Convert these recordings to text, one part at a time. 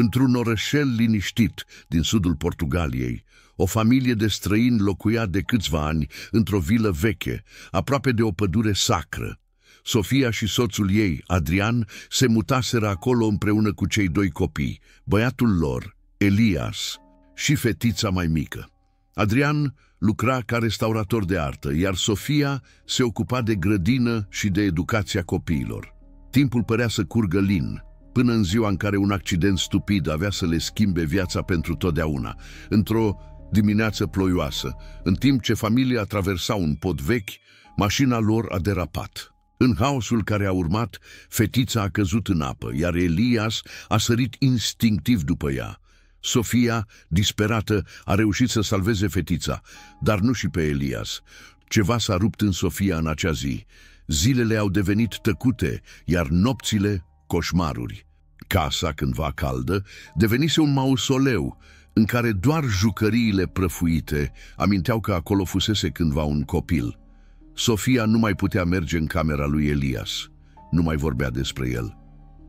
Într-un orășel liniștit din sudul Portugaliei, o familie de străini locuia de câțiva ani într-o vilă veche, aproape de o pădure sacră. Sofia și soțul ei, Adrian, se mutaseră acolo împreună cu cei doi copii, băiatul lor, Elias, și fetița mai mică. Adrian lucra ca restaurator de artă, iar Sofia se ocupa de grădină și de educația copiilor. Timpul părea să curgă lin, până în ziua în care un accident stupid avea să le schimbe viața pentru totdeauna. Într-o dimineață ploioasă, în timp ce familia traversa un pod vechi, mașina lor a derapat. În haosul care a urmat, fetița a căzut în apă, iar Elias a sărit instinctiv după ea. Sofia, disperată, a reușit să salveze fetița, dar nu și pe Elias. Ceva s-a rupt în Sofia în acea zi. Zilele au devenit tăcute, iar nopțile coșmaruri. Casa, cândva caldă, devenise un mausoleu în care doar jucăriile prăfuite aminteau că acolo fusese cândva un copil. Sofia nu mai putea merge în camera lui Elias. Nu mai vorbea despre el.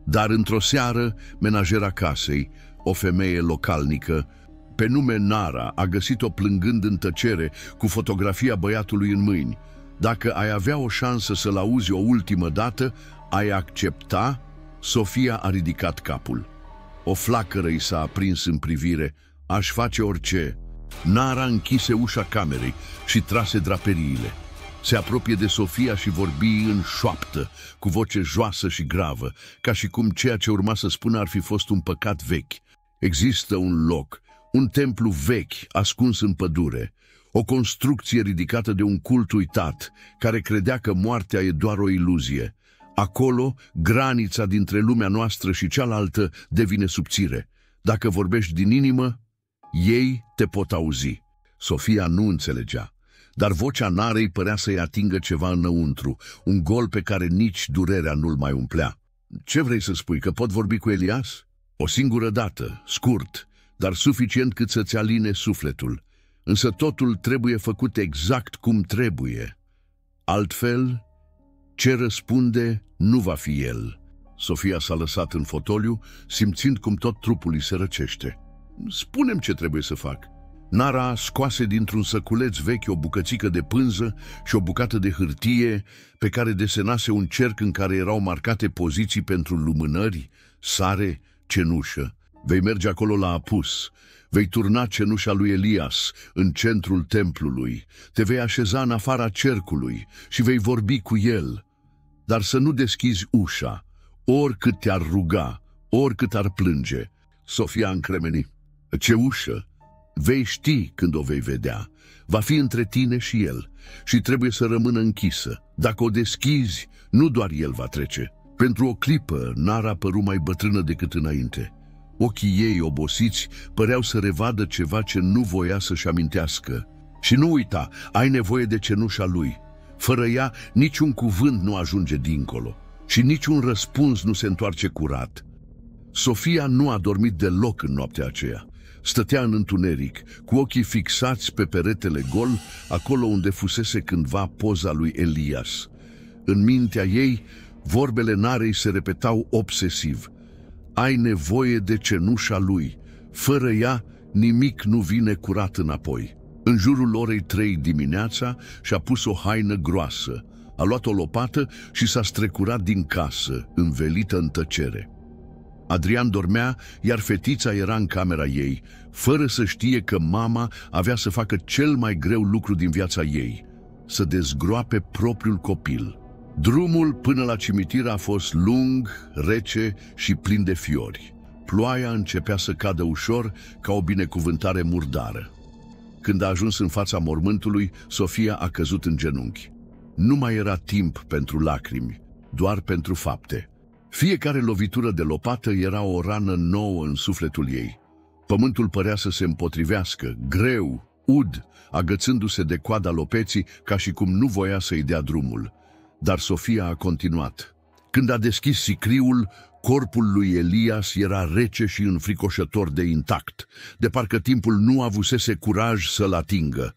Dar într-o seară, menajera casei, o femeie localnică, pe nume Nara, a găsit-o plângând în tăcere cu fotografia băiatului în mâini. Dacă ai avea o șansă să-l auzi o ultimă dată, ai accepta? Sofia a ridicat capul. O flacără i s-a aprins în privire. Aș face orice. Nara închise ușa camerei și trase draperiile. Se apropie de Sofia și vorbi în șoaptă, cu voce joasă și gravă, ca și cum ceea ce urma să spună ar fi fost un păcat vechi. Există un loc, un templu vechi, ascuns în pădure, o construcție ridicată de un cult uitat, care credea că moartea e doar o iluzie. Acolo, granița dintre lumea noastră și cealaltă devine subțire. Dacă vorbești din inimă, ei te pot auzi. Sofia nu înțelegea, dar vocea Narei părea să-i atingă ceva înăuntru, un gol pe care nici durerea nu-l mai umplea. Ce vrei să spui, că pot vorbi cu Elias? O singură dată, scurt, dar suficient cât să-ți aline sufletul. Însă totul trebuie făcut exact cum trebuie. Altfel, ce răspunde nu va fi el. Sofia s-a lăsat în fotoliu, simțind cum tot trupul îi se răcește. Spune-mi ce trebuie să fac. Nara scoase dintr-un săculeț vechi o bucățică de pânză și o bucată de hârtie pe care desenase un cerc în care erau marcate poziții pentru lumânări, sare, cenușă. Vei merge acolo la apus. Vei turna cenușa lui Elias în centrul templului. Te vei așeza în afara cercului și vei vorbi cu el. Dar să nu deschizi ușa, oricât te-ar ruga, oricât ar plânge. Sofia încremeni. Ce ușă? Vei ști când o vei vedea. Va fi între tine și el și trebuie să rămână închisă. Dacă o deschizi, nu doar el va trece. Pentru o clipă, Nara păru mai bătrână decât înainte. Ochii ei obosiți păreau să revadă ceva ce nu voia să-și amintească. Și nu uita, ai nevoie de cenușa lui. Fără ea, niciun cuvânt nu ajunge dincolo și niciun răspuns nu se întoarce curat. Sofia nu a dormit deloc în noaptea aceea. Stătea în întuneric, cu ochii fixați pe peretele gol, acolo unde fusese cândva poza lui Elias. În mintea ei, vorbele Narei se repetau obsesiv. Ai nevoie de cenușa lui. Fără ea, nimic nu vine curat înapoi. În jurul orei 3 dimineața și-a pus o haină groasă. A luat o lopată și s-a strecurat din casă, învelită în tăcere. Adrian dormea, iar fetița era în camera ei, fără să știe că mama avea să facă cel mai greu lucru din viața ei, să dezgroape propriul copil. Drumul până la cimitir a fost lung, rece și plin de fiori. Ploaia începea să cadă ușor ca o binecuvântare murdară. Când a ajuns în fața mormântului, Sofia a căzut în genunchi. Nu mai era timp pentru lacrimi, doar pentru fapte. Fiecare lovitură de lopată era o rană nouă în sufletul ei. Pământul părea să se împotrivească, greu, ud, agățându-se de coada lopeții ca și cum nu voia să-i dea drumul. Dar Sofia a continuat. Când a deschis sicriul, corpul lui Elias era rece și înfricoșător de intact, de parcă timpul nu avusese curaj să-l atingă.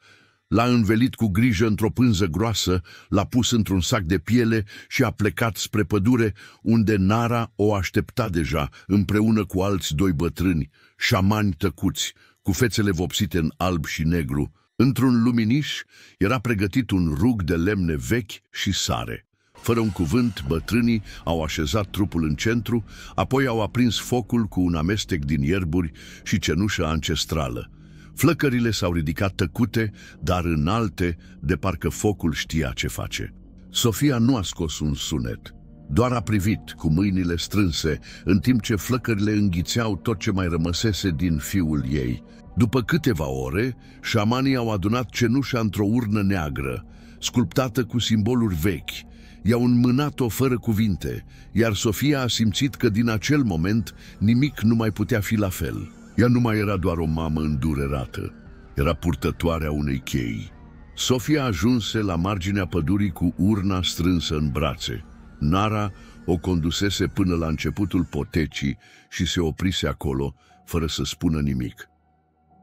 L-a învelit cu grijă într-o pânză groasă, l-a pus într-un sac de piele și a plecat spre pădure, unde Nara o aștepta deja, împreună cu alți doi bătrâni, șamani tăcuți, cu fețele vopsite în alb și negru. Într-un luminiș era pregătit un rug de lemne vechi și sare. Fără un cuvânt, bătrânii au așezat trupul în centru, apoi au aprins focul cu un amestec din ierburi și cenușă ancestrală. Flăcările s-au ridicat tăcute, dar înalte, de parcă focul știa ce face. Sofia nu a scos un sunet, doar a privit cu mâinile strânse, în timp ce flăcările înghițeau tot ce mai rămăsese din fiul ei. După câteva ore, șamanii au adunat cenușa într-o urnă neagră, sculptată cu simboluri vechi. I-au înmânat-o fără cuvinte, iar Sofia a simțit că din acel moment nimic nu mai putea fi la fel. Ea nu mai era doar o mamă îndurerată, era purtătoarea unei chei. Sofia ajunse la marginea pădurii cu urna strânsă în brațe. Nara o condusese până la începutul potecii și se oprise acolo, fără să spună nimic.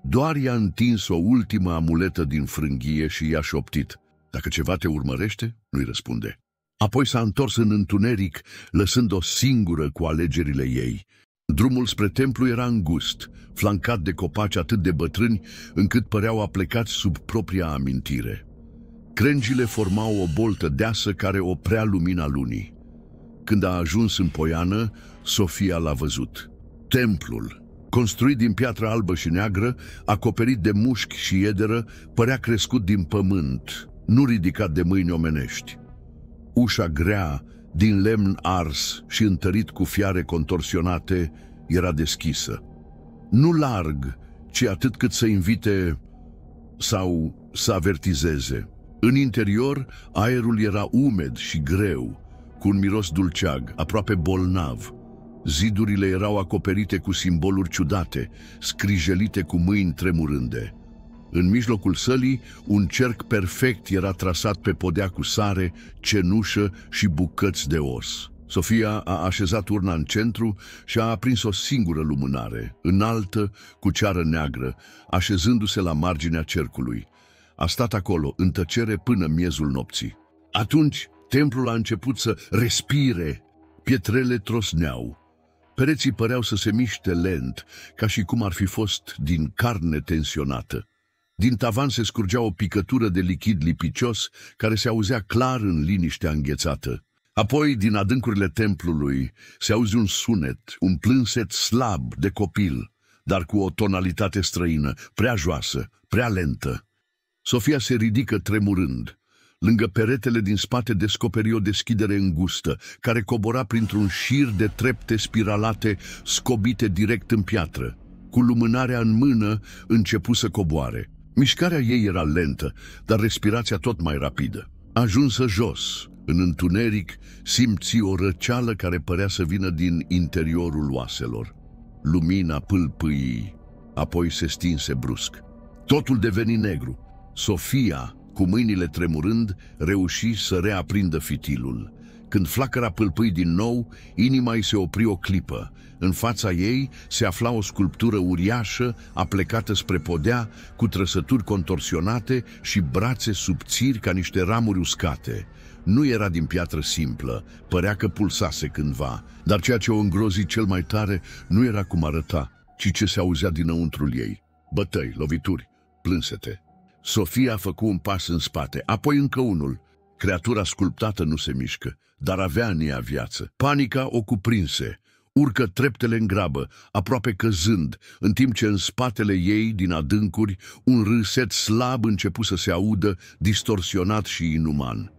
Doar i-a întins o ultimă amuletă din frânghie și i-a șoptit: "Dacă ceva te urmărește, nu-i răspunde." Apoi s-a întors în întuneric, lăsând-o singură cu alegerile ei. Drumul spre templu era îngust, flancat de copaci atât de bătrâni, încât păreau aplecați sub propria amintire. Crengile formau o boltă deasă care oprea lumina lunii. Când a ajuns în poiană, Sofia l-a văzut. Templul, construit din piatră albă și neagră, acoperit de mușchi și iederă, părea crescut din pământ, nu ridicat de mâini omenești. Ușa grea, din lemn ars și întărit cu fiare contorsionate, era deschisă. Nu larg, ci atât cât să invite sau să avertizeze. În interior, aerul era umed și greu, cu un miros dulceag, aproape bolnav. Zidurile erau acoperite cu simboluri ciudate, scrijelite cu mâini tremurânde. În mijlocul sălii, un cerc perfect era trasat pe podea cu sare, cenușă și bucăți de os. Sofia a așezat urna în centru și a aprins o singură lumânare, înaltă, cu ceară neagră, așezându-se la marginea cercului. A stat acolo, în tăcere, până miezul nopții. Atunci, templul a început să respire. Pietrele trosneau. Pereții păreau să se miște lent, ca și cum ar fi fost din carne tensionată. Din tavan se scurgea o picătură de lichid lipicios, care se auzea clar în liniștea înghețată. Apoi, din adâncurile templului, se auzi un sunet, un plânset slab de copil, dar cu o tonalitate străină, prea joasă, prea lentă. Sofia se ridică tremurând. Lângă peretele din spate descoperi o deschidere îngustă, care cobora printr-un șir de trepte spiralate scobite direct în piatră. Cu lumânarea în mână, începu să coboare. Mișcarea ei era lentă, dar respirația tot mai rapidă. Ajunsă jos, în întuneric, simți o răceală care părea să vină din interiorul oaselor. Lumina pâlpâii, apoi se stinse brusc. Totul deveni negru. Sofia, cu mâinile tremurând, reuși să reaprindă fitilul. Când flacăra pâlpâi din nou, inima îi se opri o clipă. În fața ei se afla o sculptură uriașă, aplecată spre podea, cu trăsături contorsionate și brațe subțiri ca niște ramuri uscate. Nu era din piatră simplă, părea că pulsase cândva, dar ceea ce o îngrozi cel mai tare nu era cum arăta, ci ce se auzea dinăuntrul ei. Bătăi, lovituri, plânsete. Sofia a făcut un pas în spate, apoi încă unul. Creatura sculptată nu se mișcă, dar avea în ea viață. Panica o cuprinse. Urcă treptele în grabă, aproape căzând, în timp ce în spatele ei, din adâncuri, un râset slab începu să se audă, distorsionat și inuman.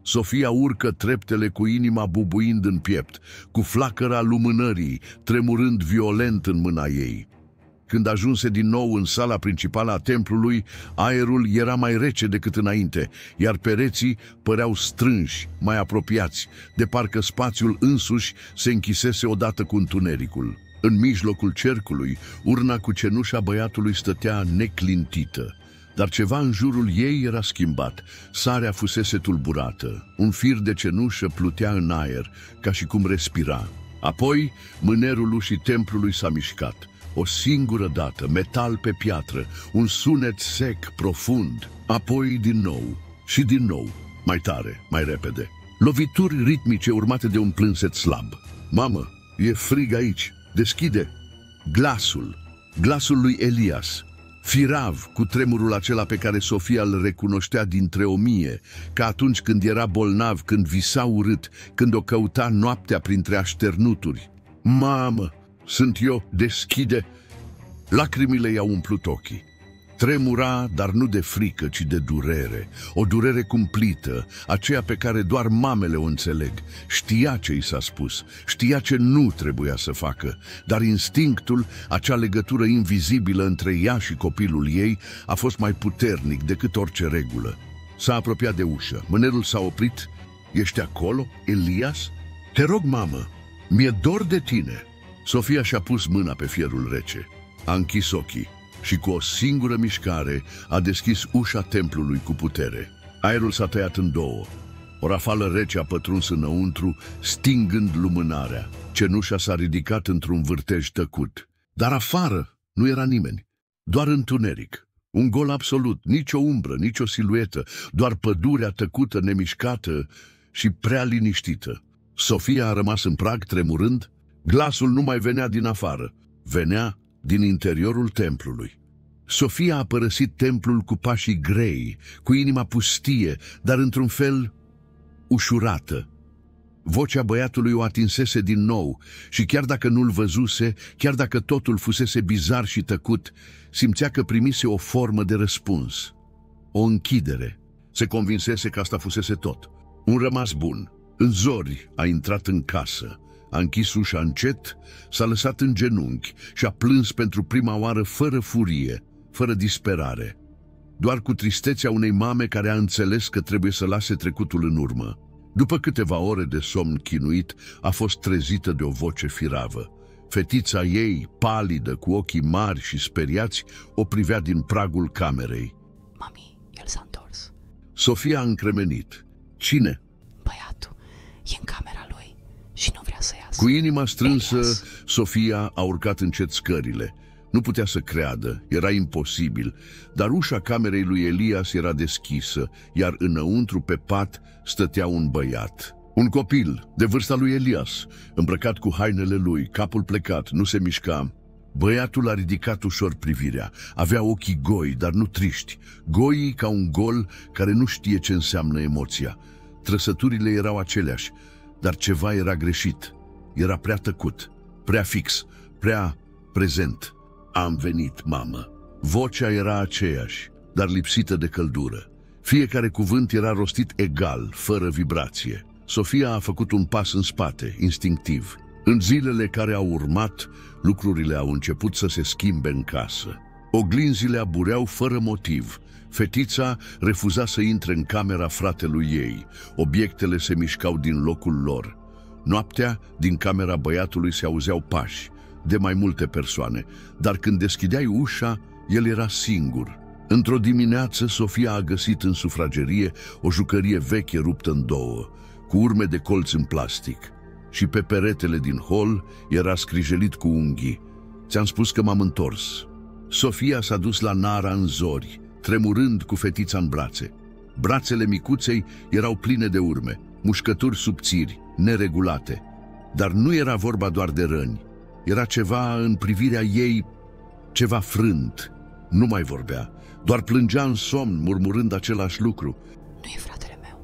Sofia urcă treptele cu inima bubuind în piept, cu flacăra lumânării, tremurând violent în mâna ei. Când ajunse din nou în sala principală a templului, aerul era mai rece decât înainte, iar pereții păreau strânși, mai apropiați, de parcă spațiul însuși se închisese odată cu întunericul. În mijlocul cercului, urna cu cenușa băiatului stătea neclintită, dar ceva în jurul ei era schimbat. Sarea fusese tulburată, un fir de cenușă plutea în aer, ca și cum respira. Apoi, mânerul ușii templului s-a mișcat. o singură dată, metal pe piatră, un sunet sec, profund, apoi din nou și din nou, mai tare, mai repede. Lovituri ritmice urmate de un plânset slab. Mamă, e frig aici, deschide! Glasul lui Elias, firav cu tremurul acela pe care Sofia îl recunoștea dintre 1000, ca atunci când era bolnav, când visa urât, când o căuta noaptea printre așternuturi. Mamă, sunt eu, deschide! Lacrimile i-au umplut ochii. Tremura, dar nu de frică, ci de durere. O durere cumplită, aceea pe care doar mamele o înțeleg. Știa ce i s-a spus, știa ce nu trebuia să facă, dar instinctul, acea legătură invizibilă între ea și copilul ei, a fost mai puternic decât orice regulă. S-a apropiat de ușă, mânerul s-a oprit. Ești acolo, Elias? Te rog, mamă, mi-e dor de tine. Sofia și-a pus mâna pe fierul rece. A închis ochii și cu o singură mișcare a deschis ușa templului cu putere. Aerul s-a tăiat în două. O rafală rece a pătruns înăuntru, stingând lumânarea. Cenușa s-a ridicat într-un vârtej tăcut. Dar afară nu era nimeni, doar întuneric. Un gol absolut, nicio umbră, nicio siluetă, doar pădurea tăcută, nemișcată și prea liniștită. Sofia a rămas în prag, tremurând. Glasul nu mai venea din afară, venea din interiorul templului. Sofia a părăsit templul cu pașii grei, cu inima pustie, dar într-un fel ușurată. Vocea băiatului o atinsese din nou și chiar dacă nu-l văzuse, chiar dacă totul fusese bizar și tăcut, simțea că primise o formă de răspuns, o închidere. Se convinsese că asta fusese tot. Un rămas bun. În zori a intrat în casă. A închis ușa încet, s-a lăsat în genunchi și a plâns pentru prima oară fără furie, fără disperare, doar cu tristețea unei mame care a înțeles că trebuie să lase trecutul în urmă. După câteva ore de somn chinuit, a fost trezită de o voce firavă. Fetița ei, palidă, cu ochii mari și speriați, o privea din pragul camerei. Mami, el s-a întors. Sofia a încremenit. Cine? Băiatul e în camera lui și nu vrea să iasă. Cu inima strânsă, Elias. Sofia a urcat încet scările. Nu putea să creadă, era imposibil, dar ușa camerei lui Elias era deschisă, iar înăuntru pe pat stătea un băiat. Un copil, de vârsta lui Elias, îmbrăcat cu hainele lui, capul plecat, nu se mișca. Băiatul a ridicat ușor privirea. Avea ochii goi, dar nu triști, goii ca un gol care nu știe ce înseamnă emoția. Trăsăturile erau aceleași, dar ceva era greșit. Era prea tăcut, prea fix, prea prezent. Am venit, mamă. Vocea era aceeași, dar lipsită de căldură. Fiecare cuvânt era rostit egal, fără vibrație. Sofia a făcut un pas în spate, instinctiv. În zilele care au urmat, lucrurile au început să se schimbe în casă. Oglinzile abureau fără motiv. Fetița refuza să intre în camera fratelui ei. Obiectele se mișcau din locul lor. Noaptea, din camera băiatului se auzeau pași, de mai multe persoane, dar când deschideai ușa, el era singur. Într-o dimineață, Sofia a găsit în sufragerie o jucărie veche ruptă în două, cu urme de colț în plastic, și pe peretele din hol era scrijelit cu unghii. Ți-am spus că m-am întors. Sofia s-a dus la Nara în zori, tremurând cu fetița în brațe. Brațele micuței erau pline de urme, mușcături subțiri, neregulate. Dar nu era vorba doar de răni. Era ceva în privirea ei, ceva frânt. Nu mai vorbea, doar plângea în somn, murmurând același lucru. Nu e fratele meu,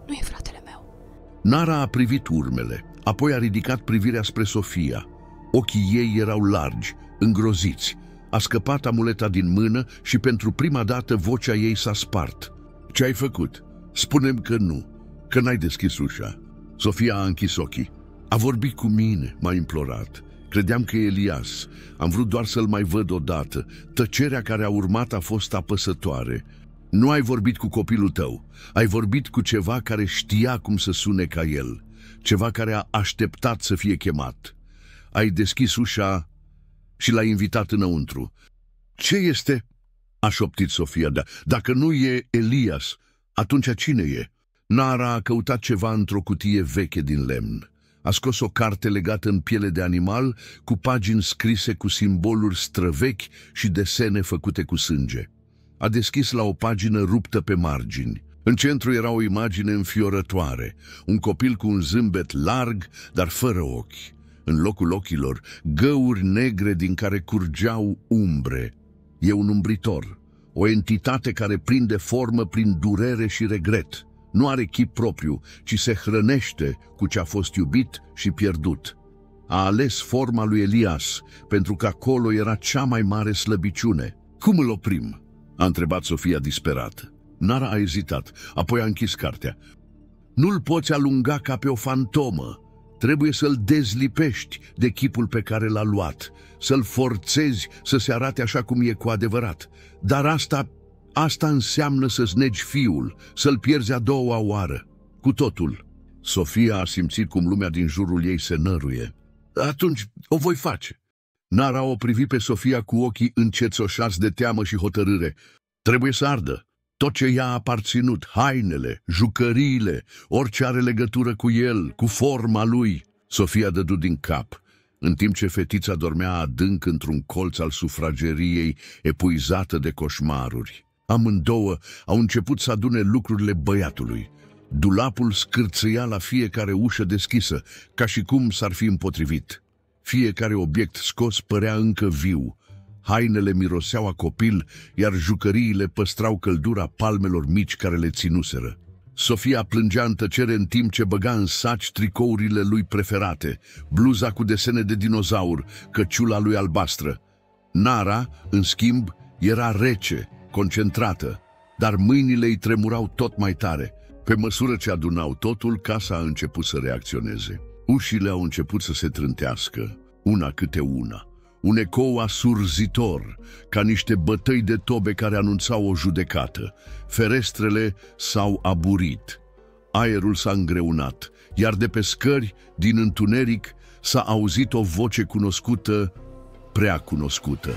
nu e fratele meu. Nara a privit urmele, apoi a ridicat privirea spre Sofia. Ochii ei erau largi, îngroziți. A scăpat amuleta din mână și pentru prima dată vocea ei s-a spart. Ce ai făcut? Spune-mi că nu, că n-ai deschis ușa. Sofia a închis ochii. A vorbit cu mine, m-a implorat. Credeam că e Elias. Am vrut doar să-l mai văd odată. Tăcerea care a urmat a fost apăsătoare. Nu ai vorbit cu copilul tău. Ai vorbit cu ceva care știa cum să sune ca el. Ceva care a așteptat să fie chemat. Ai deschis ușa și l-ai invitat înăuntru. Ce este? A șoptit Sofia. Dacă nu e Elias, atunci cine e? Nara a căutat ceva într-o cutie veche din lemn. A scos o carte legată în piele de animal, cu pagini scrise cu simboluri străvechi și desene făcute cu sânge. A deschis la o pagină ruptă pe margini. În centru era o imagine înfiorătoare, un copil cu un zâmbet larg, dar fără ochi. În locul ochilor, găuri negre din care curgeau umbre. E un umbritor, o entitate care prinde formă prin durere și regret. Nu are chip propriu, ci se hrănește cu ce a fost iubit și pierdut. A ales forma lui Elias, pentru că acolo era cea mai mare slăbiciune. Cum îl oprim? A întrebat Sofia disperată. Nara a ezitat, apoi a închis cartea. Nu-l poți alunga ca pe o fantomă. Trebuie să-l dezlipești de chipul pe care l-a luat, să-l forțezi să se arate așa cum e cu adevărat. Dar asta înseamnă să-ți negi fiul, să-l pierzi a doua oară, cu totul. Sofia a simțit cum lumea din jurul ei se năruie. Atunci o voi face. Nara o privi pe Sofia cu ochii încețoșați de teamă și hotărâre. Trebuie să ardă. Tot ce i-a aparținut, hainele, jucăriile, orice are legătură cu el, cu forma lui. Sofia dădu din cap, în timp ce fetița dormea adânc într-un colț al sufrageriei, epuizată de coșmaruri. Amândouă au început să adune lucrurile băiatului. Dulapul scârțâia la fiecare ușă deschisă, ca și cum s-ar fi împotrivit. Fiecare obiect scos părea încă viu. Hainele miroseau a copil, iar jucăriile păstrau căldura palmelor mici care le ținuseră. Sofia plângea în tăcere în timp ce băga în saci tricourile lui preferate, bluza cu desene de dinozaur, căciula lui albastră. Nara, în schimb, era rece, concentrată, dar mâinile îi tremurau tot mai tare. Pe măsură ce adunau totul, casa a început să reacționeze. Ușile au început să se trântească, una câte una. Un ecou asurzitor, ca niște bătăi de tobe care anunțau o judecată. Ferestrele s-au aburit. Aerul s-a îngreunat, iar de pe scări, din întuneric, s-a auzit o voce cunoscută, prea cunoscută.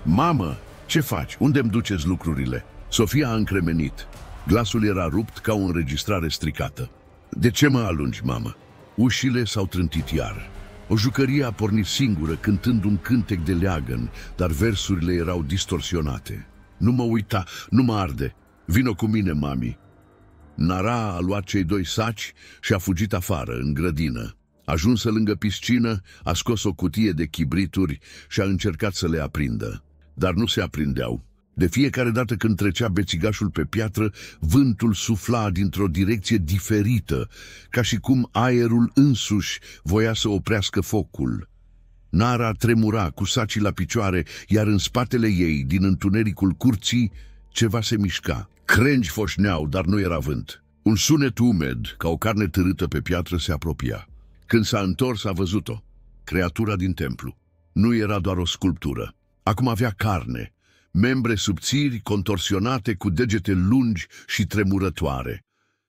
Mamă, ce faci? Unde-mi duceți lucrurile? Sofia a încremenit. Glasul era rupt ca o înregistrare stricată. De ce mă alungi, mamă? Ușile s-au trântit iar. O jucărie a pornit singură, cântând un cântec de leagăn, dar versurile erau distorsionate. Nu mă uita, nu mă arde. Vino cu mine, mami. Nara a luat cei doi saci și a fugit afară, în grădină. Ajunsă lângă piscină, a scos o cutie de chibrituri și a încercat să le aprindă. Dar nu se aprindeau. De fiecare dată când trecea bețigașul pe piatră, vântul sufla dintr-o direcție diferită, ca și cum aerul însuși voia să oprească focul. Nara tremura cu sacii la picioare, iar în spatele ei, din întunericul curții, ceva se mișca. Crengi foșneau, dar nu era vânt. Un sunet umed, ca o carne târâtă pe piatră, se apropia. Când s-a întors, a văzut-o. Creatura din templu. Nu era doar o sculptură. Acum avea carne, membre subțiri, contorsionate, cu degete lungi și tremurătoare.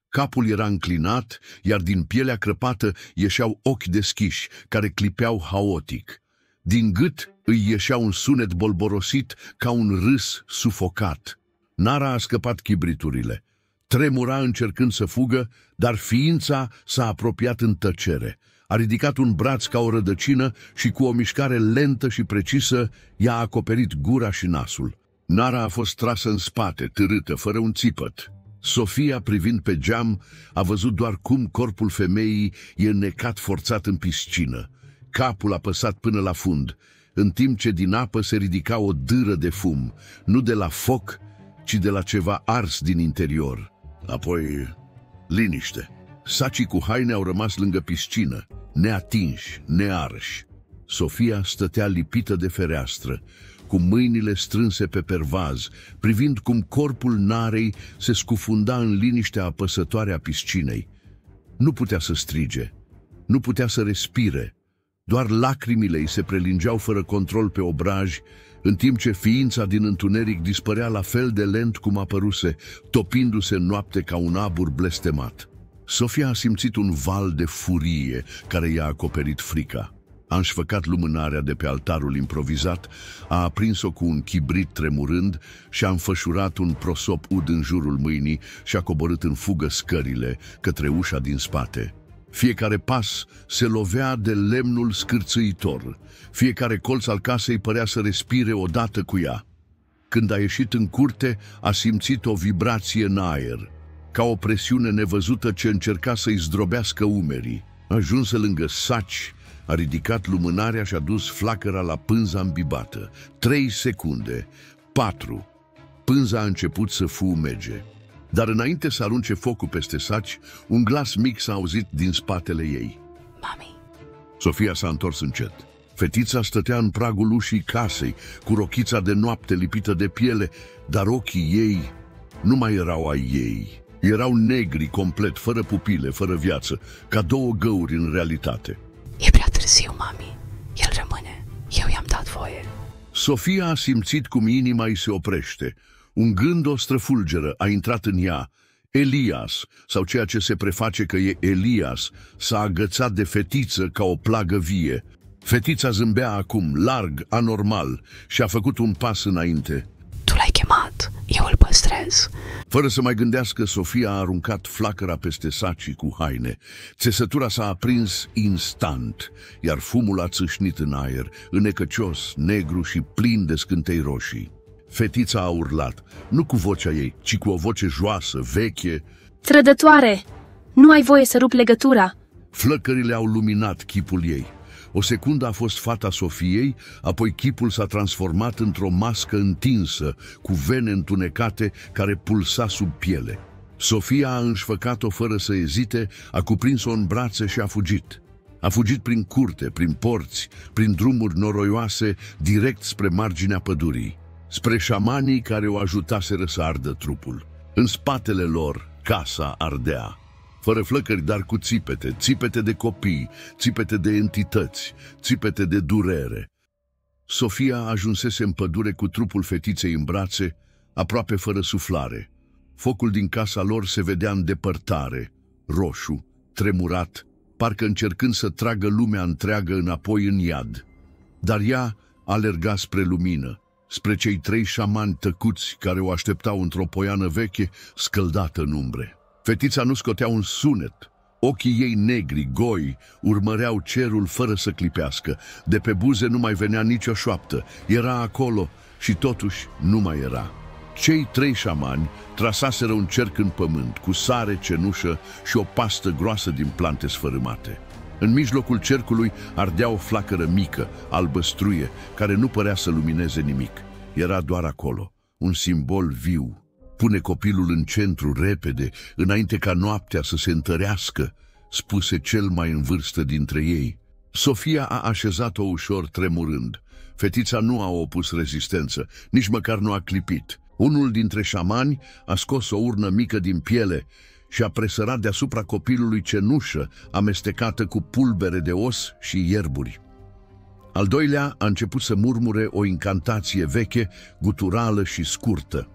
Capul era înclinat, iar din pielea crăpată ieșeau ochi deschiși, care clipeau haotic. Din gât îi ieșea un sunet bolborosit ca un râs sufocat. Nara a scăpat chibriturile. Tremura încercând să fugă, dar ființa s-a apropiat în tăcere. A ridicat un braț ca o rădăcină și cu o mișcare lentă și precisă i-a acoperit gura și nasul. Nara a fost trasă în spate, târâtă, fără un țipăt. Sofia, privind pe geam, a văzut doar cum corpul femeii e înnecat forțat în piscină. Capul apăsat până la fund, în timp ce din apă se ridica o dâră de fum, nu de la foc, ci de la ceva ars din interior. Apoi, liniște. Sacii cu haine au rămas lângă piscină, neatinși, nearși. Sofia stătea lipită de fereastră, cu mâinile strânse pe pervaz, privind cum corpul Narei se scufunda în liniștea apăsătoare a piscinei. Nu putea să strige, nu putea să respire, doar lacrimile îi se prelingeau fără control pe obraj, în timp ce ființa din întuneric dispărea la fel de lent cum apăruse, topindu-se în noapte ca un abur blestemat. Sofia a simțit un val de furie care i-a acoperit frica. A înșfăcat lumânarea de pe altarul improvizat, a aprins-o cu un chibrit tremurând și a înfășurat un prosop ud în jurul mâinii și a coborât în fugă scările către ușa din spate. Fiecare pas se lovea de lemnul scârțâitor. Fiecare colț al casei părea să respire odată cu ea. Când a ieșit în curte, a simțit o vibrație în aer, ca o presiune nevăzută ce încerca să-i zdrobească umerii. Ajunsă lângă saci, a ridicat lumânarea și a dus flacăra la pânza îmbibată. 3 secunde, 4. Pânza a început să fumege. Dar înainte să arunce focul peste saci, un glas mic s-a auzit din spatele ei. Mami. Sofia s-a întors încet. Fetița stătea în pragul ușii casei, cu rochița de noapte lipită de piele, dar ochii ei nu mai erau ai ei. Erau negri complet, fără pupile, fără viață, ca 2 găuri în realitate. E prea târziu, mami. El rămâne. Eu i-am dat voie. Sofia a simțit cum inima îi se oprește. Un gând o străfulgeră a intrat în ea. Elias, sau ceea ce se preface că e Elias, s-a agățat de fetiță ca o plagă vie. Fetița zâmbea acum, larg, anormal, și a făcut un pas înainte. Tu l-ai chemat. Eu îl păstrez. Fără să mai gândească, Sofia a aruncat flacăra peste sacii cu haine. Țesătura s-a aprins instant, iar fumul a țâșnit în aer, înecăcios, negru și plin de scântei roșii. Fetița a urlat, nu cu vocea ei, ci cu o voce joasă, veche. Trădătoare! Nu ai voie să rup legătura! Flăcările au luminat chipul ei. O secundă a fost fata Sofiei, apoi chipul s-a transformat într-o mască întinsă, cu vene întunecate care pulsa sub piele. Sofia a înșfăcat-o fără să ezite, a cuprins-o în brațe și a fugit. A fugit prin curte, prin porți, prin drumuri noroioase, direct spre marginea pădurii, spre șamanii care o ajutaseră să ardă trupul. În spatele lor, casa ardea. Fără flăcări, dar cu țipete, țipete de copii, țipete de entități, țipete de durere. Sofia ajunsese în pădure cu trupul fetiței în brațe, aproape fără suflare. Focul din casa lor se vedea în depărtare, roșu, tremurat, parcă încercând să tragă lumea întreagă înapoi în iad. Dar ea alerga spre lumină, spre cei 3 șamani tăcuți care o așteptau într-o poiană veche, scăldată în umbre. Fetița nu scotea un sunet. Ochii ei negri, goi, urmăreau cerul fără să clipească. De pe buze nu mai venea nicio șoaptă. Era acolo și totuși nu mai era. Cei 3 șamani trasaseră un cerc în pământ, cu sare, cenușă și o pastă groasă din plante sfărâmate. În mijlocul cercului ardea o flacără mică, albăstruie, care nu părea să lumineze nimic. Era doar acolo, un simbol viu. Pune copilul în centru repede, înainte ca noaptea să se întărească, spuse cel mai în vârstă dintre ei. Sofia a așezat-o ușor tremurând. Fetița nu a opus rezistență, nici măcar nu a clipit. Unul dintre șamani a scos o urnă mică din piele și a presărat deasupra copilului cenușă, amestecată cu pulbere de os și ierburi. Al doilea a început să murmure o incantație veche, guturală și scurtă.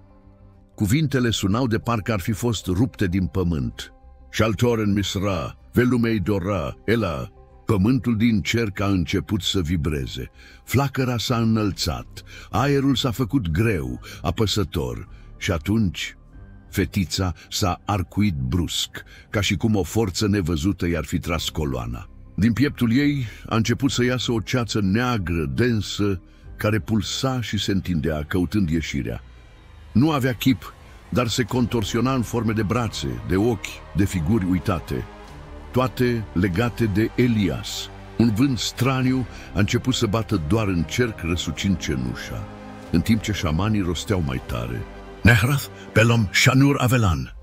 Cuvintele sunau de parcă ar fi fost rupte din pământ. Shaltoren misra, velumei dora, ela. Pământul din cerc a început să vibreze. Flacăra s-a înălțat, aerul s-a făcut greu, apăsător. Și atunci fetița s-a arcuit brusc, ca și cum o forță nevăzută i-ar fi tras coloana. Din pieptul ei a început să iasă o ceață neagră, densă, care pulsa și se întindea, căutând ieșirea. Nu avea chip, dar se contorsiona în forme de brațe, de ochi, de figuri uitate, toate legate de Elias. Un vânt straniu a început să bată doar în cerc, răsucind cenușa, în timp ce șamanii rosteau mai tare: Nehrath, pelom, Shanur Avelan.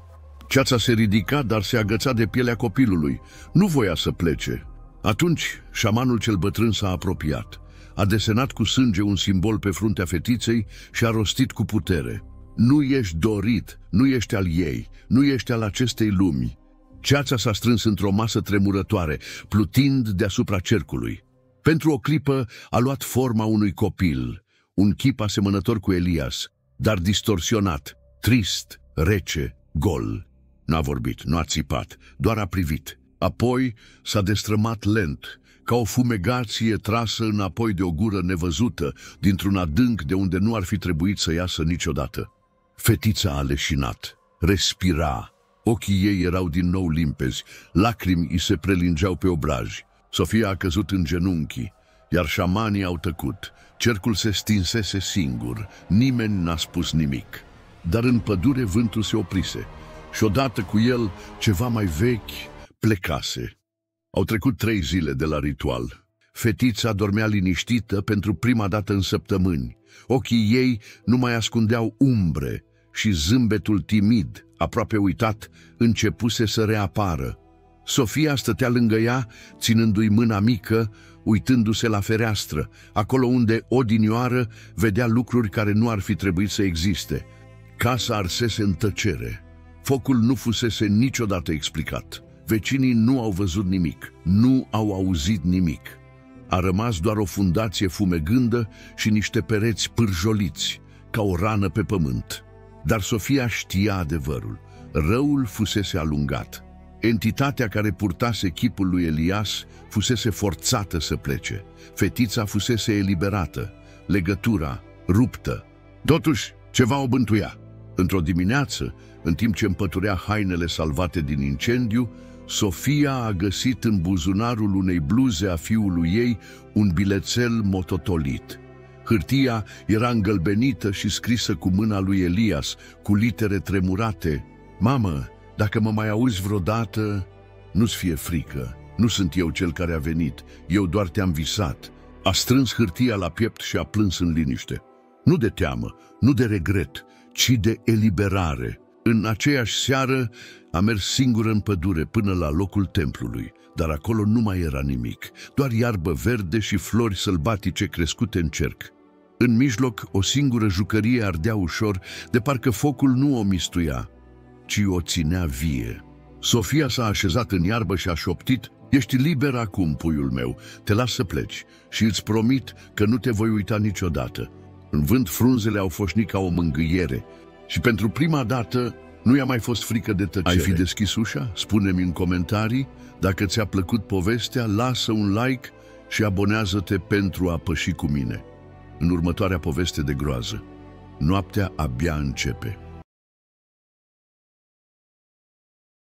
Ceața se ridica, dar se agăța de pielea copilului. Nu voia să plece. Atunci, șamanul cel bătrân s-a apropiat. A desenat cu sânge un simbol pe fruntea fetiței și a rostit cu putere: Nu ești dorit, nu ești al ei, nu ești al acestei lumi. Ceața s-a strâns într-o masă tremurătoare, plutind deasupra cercului. Pentru o clipă a luat forma unui copil, un chip asemănător cu Elias, dar distorsionat, trist, rece, gol. N-a vorbit, nu a țipat, doar a privit. Apoi s-a destrămat lent, ca o fumegație trasă înapoi de o gură nevăzută, dintr-un adânc de unde nu ar fi trebuit să iasă niciodată. Fetița a leșinat, respira, Ochii ei erau din nou limpezi, lacrimi îi se prelingeau pe obraji. Sofia a căzut în genunchi, iar șamanii au tăcut. Cercul se stinsese singur, nimeni n-a spus nimic. Dar în pădure vântul se oprise și odată cu el ceva mai vechi plecase. Au trecut 3 zile de la ritual. Fetița dormea liniștită pentru prima dată în săptămâni. Ochii ei nu mai ascundeau umbre și zâmbetul timid, aproape uitat, începuse să reapară. Sofia stătea lângă ea, ținându-i mâna mică, uitându-se la fereastră, acolo unde odinioară vedea lucruri care nu ar fi trebuit să existe. Casa arsese în tăcere. Focul nu fusese niciodată explicat. Vecinii nu au văzut nimic, nu au auzit nimic. A rămas doar o fundație fumegândă și niște pereți pârjoliți, ca o rană pe pământ. Dar Sofia știa adevărul. Răul fusese alungat. Entitatea care purtase chipul lui Elias fusese forțată să plece. Fetița fusese eliberată, legătura ruptă. Totuși, ceva o bântuia. Într-o dimineață, în timp ce împăturea hainele salvate din incendiu, Sofia a găsit în buzunarul unei bluze a fiului ei un bilețel mototolit. Hârtia era îngălbenită și scrisă cu mâna lui Elias, cu litere tremurate. Mamă, dacă mă mai auzi vreodată, nu-ți fie frică. Nu sunt eu cel care a venit, eu doar te-am visat. A strâns hârtia la piept și a plâns în liniște. Nu de teamă, nu de regret, ci de eliberare. În aceeași seară a mers singură în pădure până la locul templului, dar acolo nu mai era nimic, doar iarbă verde și flori sălbatice crescute în cerc. În mijloc, o singură jucărie ardea ușor, de parcă focul nu o mistuia, ci o ținea vie. Sofia s-a așezat în iarbă și a șoptit: "Ești liber acum, puiul meu, te las să pleci și îți promit că nu te voi uita niciodată." În vânt frunzele au foșnit ca o mângâiere și pentru prima dată nu i-a mai fost frică de tăcere. Ai fi deschis ușa? Spune-mi în comentarii. Dacă ți-a plăcut povestea, lasă un like și abonează-te pentru a păși cu mine în următoarea poveste de groază. Noaptea abia începe.